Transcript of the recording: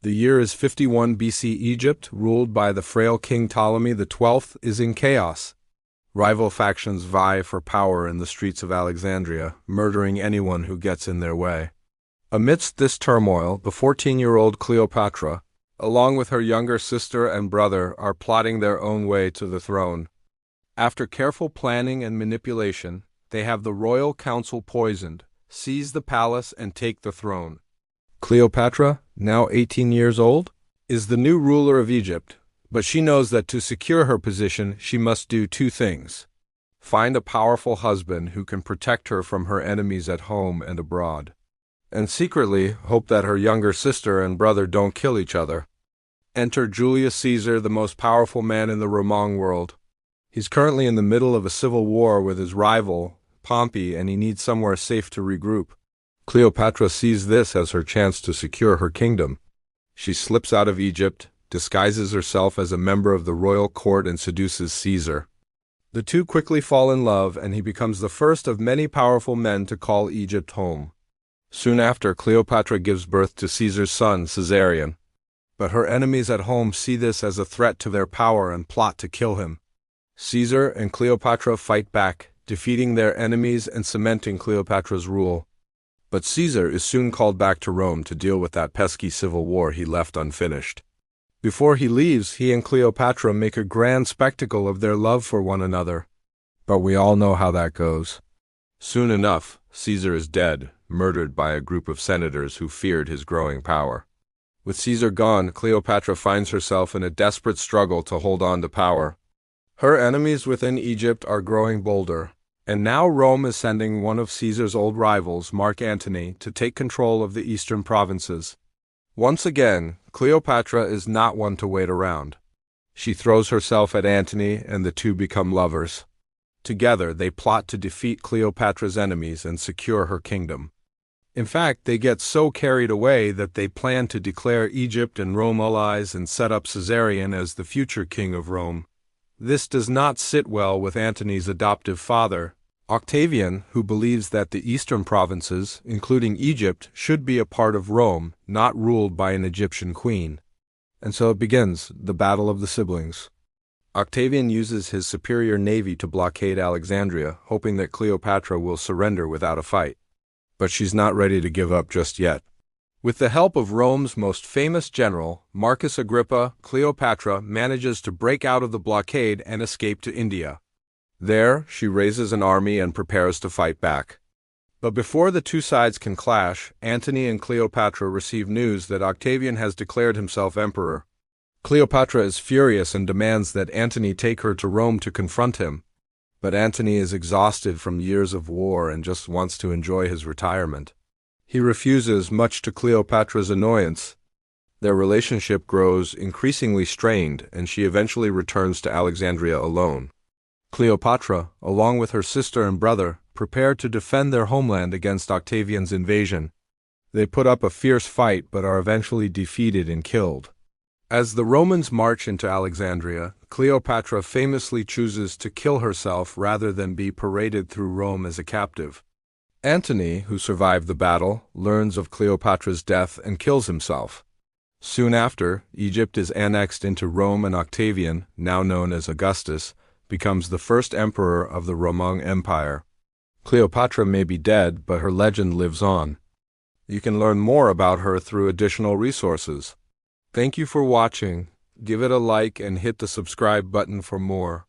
The year is 51 BC. Egypt, ruled by the frail King Ptolemy XII, is in chaos. Rival factions vie for power in the streets of Alexandria, murdering anyone who gets in their way. Amidst this turmoil, the 14-year-old Cleopatra, along with her younger sister and brother, are plotting their own way to the throne. After careful planning and manipulation, they have the royal council poisoned, seize the palace, and take the throne. Cleopatra, now 18 years old, is the new ruler of Egypt, but she knows that to secure her position, she must do two things: find a powerful husband who can protect her from her enemies at home and abroad, and secretly hope that her younger sister and brother don't kill each other. Enter Julius Caesar, the most powerful man in the Roman world. He's currently in the middle of a civil war with his rival, Pompey, and he needs somewhere safe to regroup. Cleopatra sees this as her chance to secure her kingdom. She slips out of Egypt, disguises herself as a member of the royal court, and seduces Caesar. The two quickly fall in love, and he becomes the first of many powerful men to call Egypt home. Soon after, Cleopatra gives birth to Caesar's son, Caesarion. But her enemies at home see this as a threat to their power and plot to kill him. Caesar and Cleopatra fight back, defeating their enemies and cementing Cleopatra's rule. But Caesar is soon called back to Rome to deal with that pesky civil war he left unfinished. Before he leaves, he and Cleopatra make a grand spectacle of their love for one another. But we all know how that goes. Soon enough, Caesar is dead, murdered by a group of senators who feared his growing power. With Caesar gone, Cleopatra finds herself in a desperate struggle to hold on to power. Her enemies within Egypt are growing bolder, and now Rome is sending one of Caesar's old rivals, Mark Antony, to take control of the eastern provinces. Once again, Cleopatra is not one to wait around. She throws herself at Antony, and the two become lovers. Together, they plot to defeat Cleopatra's enemies and secure her kingdom. In fact, they get so carried away that they plan to declare Egypt and Rome allies and set up Caesarion as the future king of Rome. This does not sit well with Antony's adoptive father, Octavian, who believes that the eastern provinces, including Egypt, should be a part of Rome, not ruled by an Egyptian queen. And so it begins, the battle of the siblings. Octavian uses his superior navy to blockade Alexandria, hoping that Cleopatra will surrender without a fight. But she's not ready to give up just yet. With the help of Rome's most famous general, Marcus Agrippa, Cleopatra manages to break out of the blockade and escape to India. There, she raises an army and prepares to fight back. But before the two sides can clash, Antony and Cleopatra receive news that Octavian has declared himself emperor. Cleopatra is furious and demands that Antony take her to Rome to confront him. But Antony is exhausted from years of war and just wants to enjoy his retirement. He refuses, much to Cleopatra's annoyance. Their relationship grows increasingly strained, and she eventually returns to Alexandria alone. Cleopatra, along with her sister and brother, prepare to defend their homeland against Octavian's invasion. They put up a fierce fight but are eventually defeated and killed. As the Romans march into Alexandria, Cleopatra famously chooses to kill herself rather than be paraded through Rome as a captive. Antony, who survived the battle, learns of Cleopatra's death and kills himself. Soon after, Egypt is annexed into Rome, and Octavian, now known as Augustus, becomes the first emperor of the Roman Empire. Cleopatra may be dead, but her legend lives on. You can learn more about her through additional resources. Thank you for watching. Give it a like and hit the subscribe button for more.